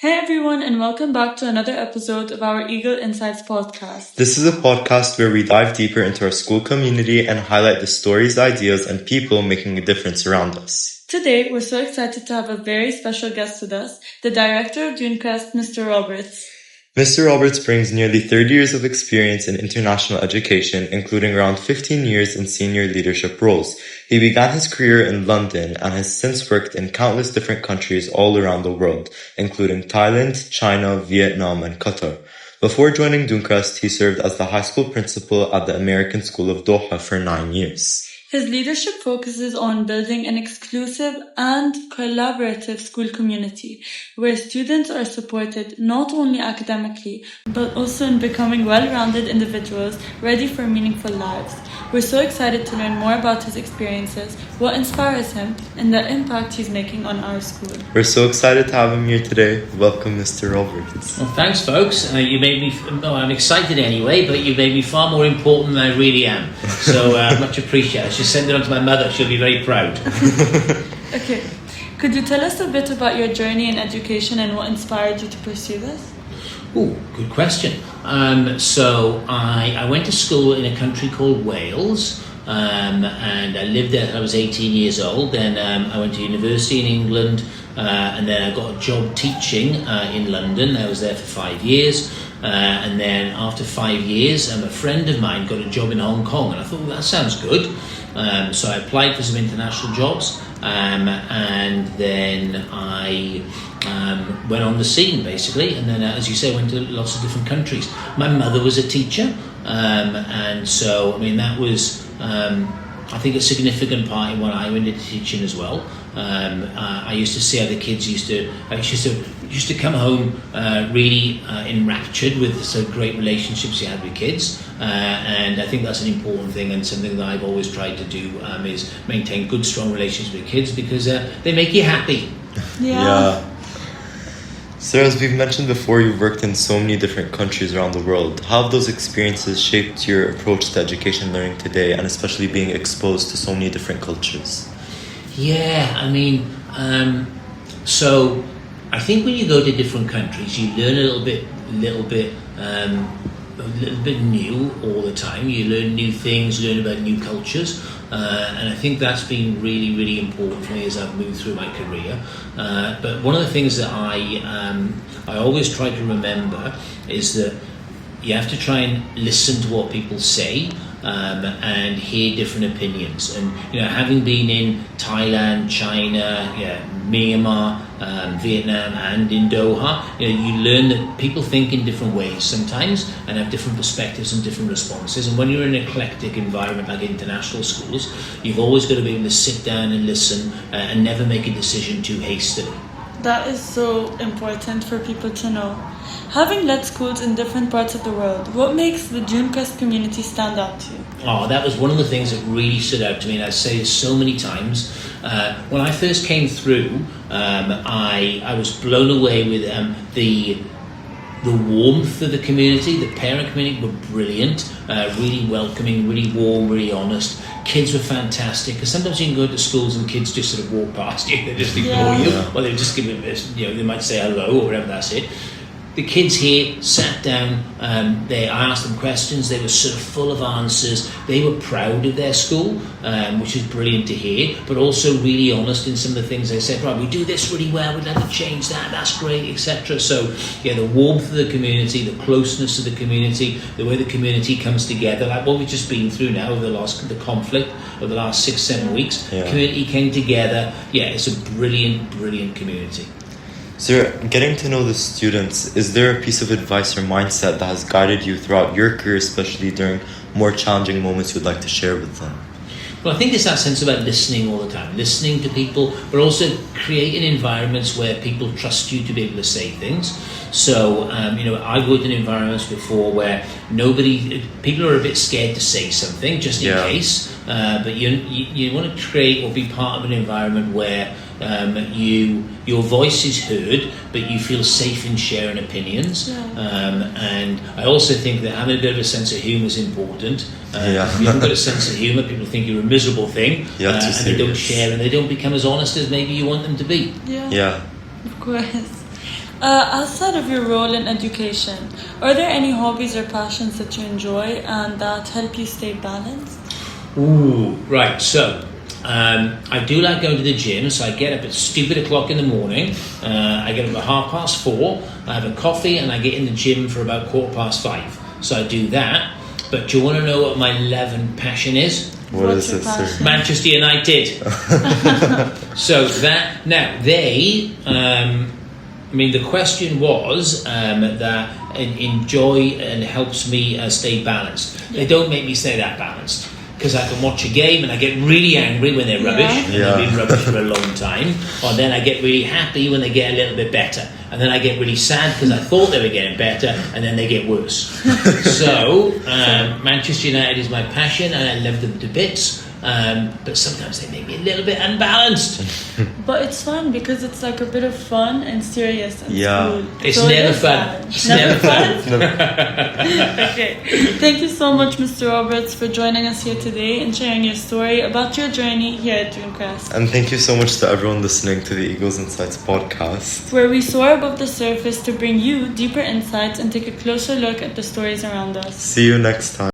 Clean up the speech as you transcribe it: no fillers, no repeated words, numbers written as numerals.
Hey everyone, and welcome back to another episode of our Eagle Insights podcast. This is a podcast where we dive deeper into our school community and highlight the stories, ideas, and people making a difference around us. Today, we're so excited to have a very special guest with us, the director of Dunecrest, Mr. Roberts. Mr. Roberts brings nearly 30 years of experience in international education, including around 15 years in senior leadership roles. He began his career in London and has since worked in countless different countries all around the world, including Thailand, China, Vietnam, and Qatar. Before joining Dunecrest, he served as the high school principal at the American School of Doha for 9 years. His leadership focuses on building an exclusive and collaborative school community where students are supported not only academically but also in becoming well-rounded individuals ready for meaningful lives. We're so excited to learn more about his experiences, what inspires him, and the impact he's making on our school. We're so excited to have him here today. Welcome, Mr. Roberts. Well, thanks, folks. You made me. I'm excited anyway, but you made me far more important than I really am. So much appreciated. I should send it on to my mother. She'll be very proud. Okay. Could you tell us a bit about your journey in education and what inspired you to pursue this? Oh, good question. So I went to school in a country called Wales, and I lived there till I was 18 years old. Then I went to university in England, and then I got a job teaching in London. I was there for 5 years. And then after 5 years, a friend of mine got a job in Hong Kong, and I thought, well, that sounds good. So I applied for some international jobs, and then I went on the scene, basically. And then, as you say, I went to lots of different countries. My mother was a teacher, and so, I mean, that was, I think, a significant part in when I went into teaching as well. I used to see how the kids used to come home really enraptured with the great relationships you had with kids, and I think that's an important thing, and something that I've always tried to do is maintain good, strong relationships with kids, because they make you happy. Yeah. So, as we've mentioned before, you've worked in so many different countries around the world. How have those experiences shaped your approach to education learning today, and especially being exposed to so many different cultures? Yeah, I mean, so I think when you go to different countries, you learn a little bit new all the time. You learn new things, learn about new cultures, and I think that's been really, really important for me as I've moved through my career. But one of the things that I always try to remember is that you have to try and listen to what people say. And hear different opinions. And, you know, having been in Thailand, China, Myanmar, Vietnam, and in Doha, you know, you learn that people think in different ways sometimes and have different perspectives and different responses. And when you're in an eclectic environment like international schools, you've always got to be able to sit down and listen and never make a decision too hastily. That is so important for people to know. Having led schools in different parts of the world, what makes the Dunecrest community stand out to you? Oh, that was one of the things that really stood out to me, and I say this so many times. When I first came through, I was blown away with the warmth of the community. The parent community were brilliant, really welcoming, really warm, really honest. Kids were fantastic, because sometimes you can go to schools and kids just sort of walk past you, they just ignore you, or they just give you this, you know, they might say hello or whatever, that's it. The kids here sat down, I asked them questions, they were sort of full of answers, they were proud of their school, which is brilliant to hear, but also really honest in some of the things they said. Right, we do this really well, we'd like to change that, that's great, etc. So, yeah, the warmth of the community, the closeness of the community, the way the community comes together, like what we've just been through now over the conflict of the last 6-7 weeks, community came together. Yeah, it's a brilliant, brilliant community. So, getting to know the students, is there a piece of advice or mindset that has guided you throughout your career, especially during more challenging moments you'd like to share with them? Well, I think it's that sense about listening all the time, listening to people, but also creating environments where people trust you to be able to say things. So, you know, I've worked in environments before where people are a bit scared to say something just in case, but you want to create or be part of an environment where your voice is heard, but you feel safe in sharing opinions. And I also think that having a bit of a sense of humour is important. If you haven't got a sense of humour, people think you're a miserable thing, and they don't share, and they don't become as honest as maybe you want them to be. Yeah. Of course. Outside of your role in education, are there any hobbies or passions that you enjoy and that help you stay balanced? Ooh, right. So, I do like going to the gym. So I get up at stupid o'clock in the morning. I get up at 4:30. I have a coffee and I get in the gym for about 5:15. So I do that. But do you want to know what my love and passion is? What What's is your it, sir? passion? Manchester United. So that now they. The question was that enjoy and helps me stay balanced. They don't make me stay that balanced because I can watch a game and I get really angry when they're rubbish and they've been rubbish for a long time, or then I get really happy when they get a little bit better, and then I get really sad because I thought they were getting better and then they get worse. So Manchester United is my passion and I love them to bits. But sometimes they make me a little bit unbalanced. But it's fun because it's like a bit of fun and serious and Yeah. school. It's So it never is fun. balanced. It's never fun. Okay. Thank you so much, Mr. Roberts, for joining us here today and sharing your story about your journey here at Dunecrest, And thank you so much to everyone listening to the Eagles Insights podcast. where we soar above the surface to bring you deeper insights and take a closer look at the stories around us. See you next time.